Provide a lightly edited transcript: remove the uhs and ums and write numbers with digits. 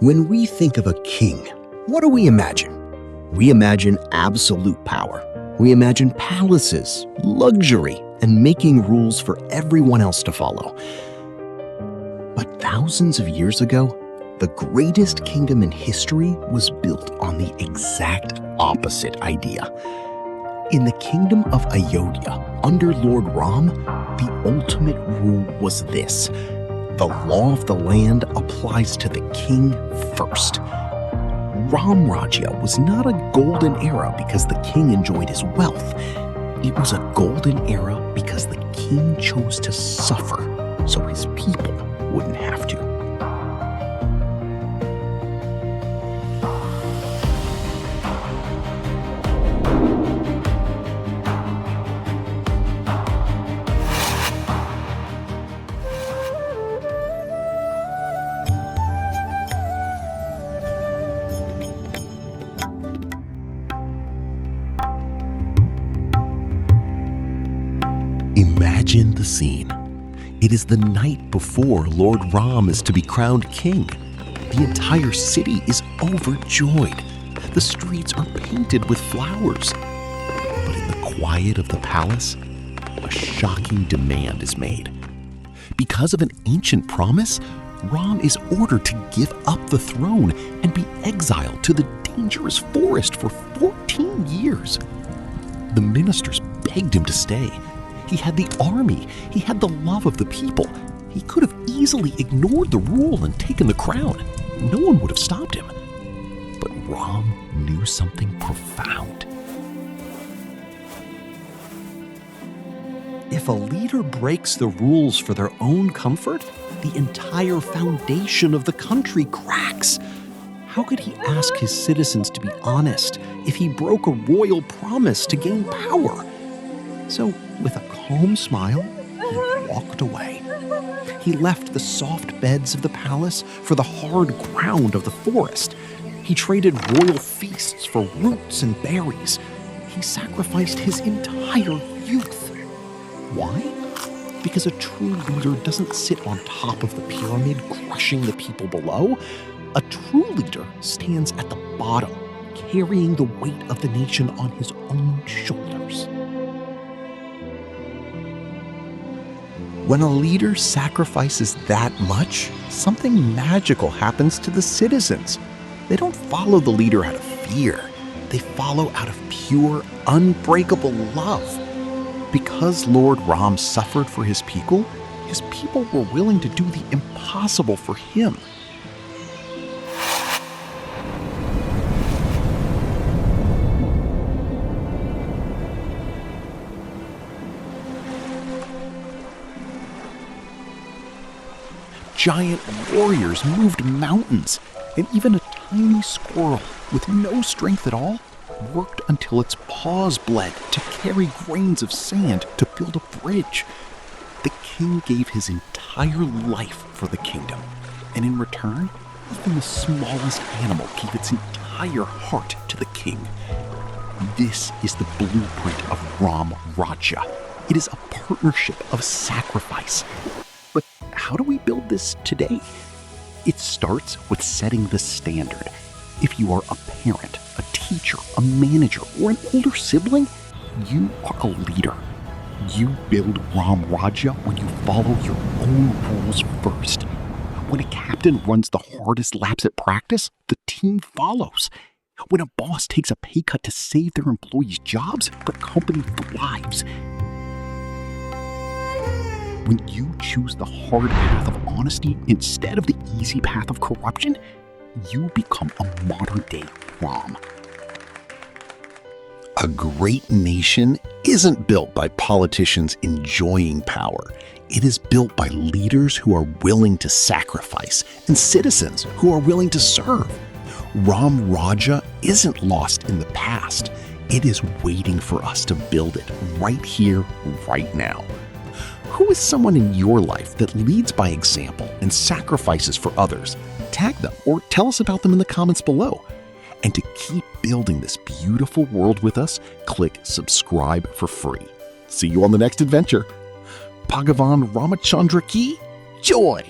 When we think of a king, what do we imagine? We imagine absolute power. We imagine palaces, luxury, and making rules for everyone else to follow. But thousands of years ago, the greatest kingdom in history was built on the exact opposite idea. In the kingdom of Ayodhya, under Lord Ram, the ultimate rule was this: the law of the land applies to the king first. Ram Rajya was not a golden era because the king enjoyed his wealth. It was a golden era because the king chose to suffer so his people wouldn't have to. Imagine the scene. It is the night before Lord Ram is to be crowned king. The entire city is overjoyed. The streets are painted with flowers. But in the quiet of the palace, a shocking demand is made. Because of an ancient promise, Ram is ordered to give up the throne and be exiled to the dangerous forest for 14 years. The ministers begged him to stay. He had the army. He had the love of the people. He could have easily ignored the rule and taken the crown. No one would have stopped him. But Ram knew something profound. If a leader breaks the rules for their own comfort, the entire foundation of the country cracks. How could he ask his citizens to be honest if he broke a royal promise to gain power? So, with a calm smile, he walked away. He left the soft beds of the palace for the hard ground of the forest. He traded royal feasts for roots and berries. He sacrificed his entire youth. Why? Because a true leader doesn't sit on top of the pyramid crushing the people below. A true leader stands at the bottom, carrying the weight of the nation on his own shoulders. When a leader sacrifices that much, something magical happens to the citizens. They don't follow the leader out of fear. They follow out of pure, unbreakable love. Because Lord Ram suffered for his people were willing to do the impossible for him. Giant warriors moved mountains, and even a tiny squirrel with no strength at all worked until its paws bled to carry grains of sand to build a bridge. The king gave his entire life for the kingdom, and in return, even the smallest animal gave its entire heart to the king. This is the blueprint of Ram Rajya. It is a partnership of sacrifice. But how do we build this today? It starts with setting the standard. If you are a parent, a teacher, a manager, or an older sibling, you are a leader. You build Ram Rajya when you follow your own rules first. When a captain runs the hardest laps at practice, the team follows. When a boss takes a pay cut to save their employees' jobs, the company thrives. When you choose the hard path of honesty instead of the easy path of corruption, you become a modern-day Ram. A great nation isn't built by politicians enjoying power. It is built by leaders who are willing to sacrifice and citizens who are willing to serve. Ram Rajya isn't lost in the past. It is waiting for us to build it right here, right now. Who is someone in your life that leads by example and sacrifices for others? Tag them or tell us about them in the comments below. And to keep building this beautiful world with us, click subscribe for free. See you on the next adventure. Bhagavan Ramachandra ki joy!